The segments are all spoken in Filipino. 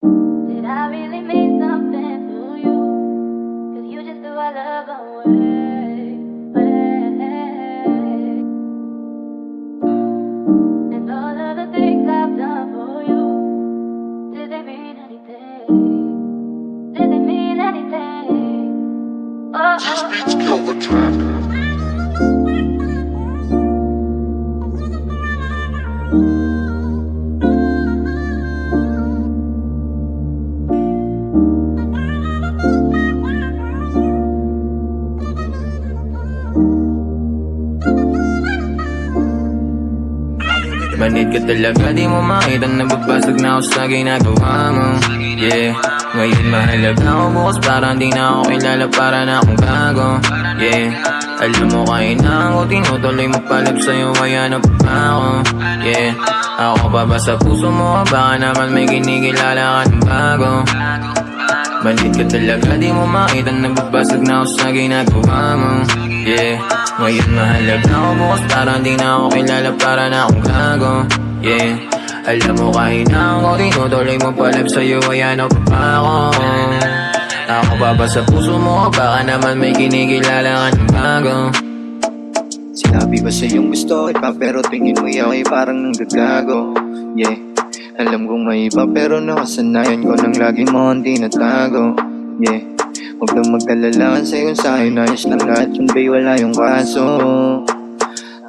Did I really mean something to you? 'Cause you just threw our love away. And all of the things I've done for you, did they mean anything? Did they mean anything? Oh, These beats kill the track. Manid ka talaga, di mo makita nababasag na ako sa ginagawa mo. Yeah, ngayon mahalaga ako, bukas parang di na ako kilala, para na akong gago. Yeah, alam mo kainaan ko, tinutuloy mo palab sa'yo, kaya na pa ako. Yeah, ako pa ba sa puso mo, baka naman may kinikilala ka ng bago. Manid ka talaga, di mo makita nagbabasag na ako sa ginagawa mo. Yeah, ngayon mahalaga ako, bukas parang di na ako kilala, para na akong gago. Yeah, alam mo kahinaan ko, tinutuloy mo palab sa'yo, kaya na pa ako. Ako pa ba sa puso mo, baka naman may kinikilala ka ng bago. Sinabi ko sa iyong gusto iba, pero tingin mo yaw ay parang nanggagago. Yeah, alam kong may iba, pero nakasanayan ko nang lagi mo ang tinatago. Yeah, huwag nang mag-alala sa'yo, sa'yo ayos lang lahat yun, bay, wala yung kaso.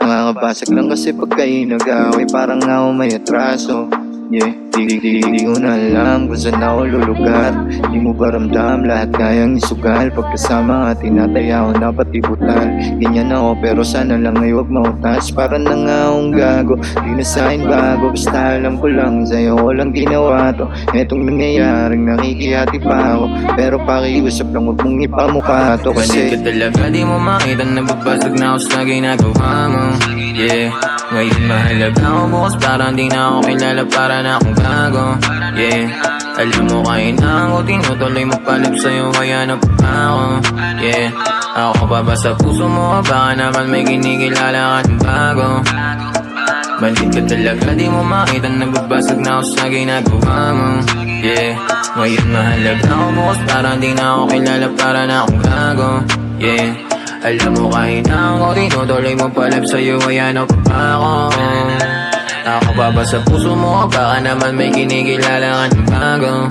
Nakakabasag lang kasi pagka inag-away, parang ako may atraso. Yeah, di ko na alam kung saan ako lulugar. Di mo ba ramdam lahat kayang isugal? Pagkasama nga tinataya ko na pati butal. Ganyan ako pero sana lang ay huwag mautas. Para na nga akong gago, di na sa'kin bago. Basta alam ko lang sa'yo ko lang ginawa to. Etong nangyayaring nakikihati pa ako, pero pakiusap lang huwag mong ipamukha to. Manid ka Kasi talaga, di mo makita nababasag na ako sa ginagawa mo. Yeah, ngayon mahalaga ako, bukas parang di na ako kilala, para na akong gago. Yeah, alam mo kainaan ko, tinutuloy mo palab sa'yo, kaya na pa ako. Yeah, ako pa ba sa puso mo, baka naman may kinikilala ka ng bago. Manid ka talaga, di mo makita nagbabasag na ako sa ginagawa mo. Yeah, ngayon mahalaga ako, bukas parang di na ako kilala, para na akong gago. Yeah, alam mo kahinaan ko, tinutuloy mo palab sa'yo, kaya na pa ako. Ako pa ba sa puso mo, baka naman may kinikilala ka ng bago.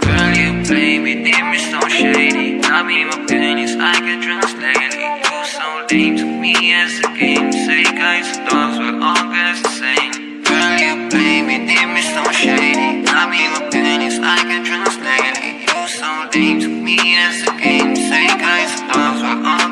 Girl, you play me dim, you're so shady. Got me my pennies, I can translate it. You so lame to me as a game. Say guys, thoughts we're all guys the same. Girl, you play me dim, you're so shady. Got me my pennies, I can translate it. You so lame to me as a game. Say guys, thoughts we're all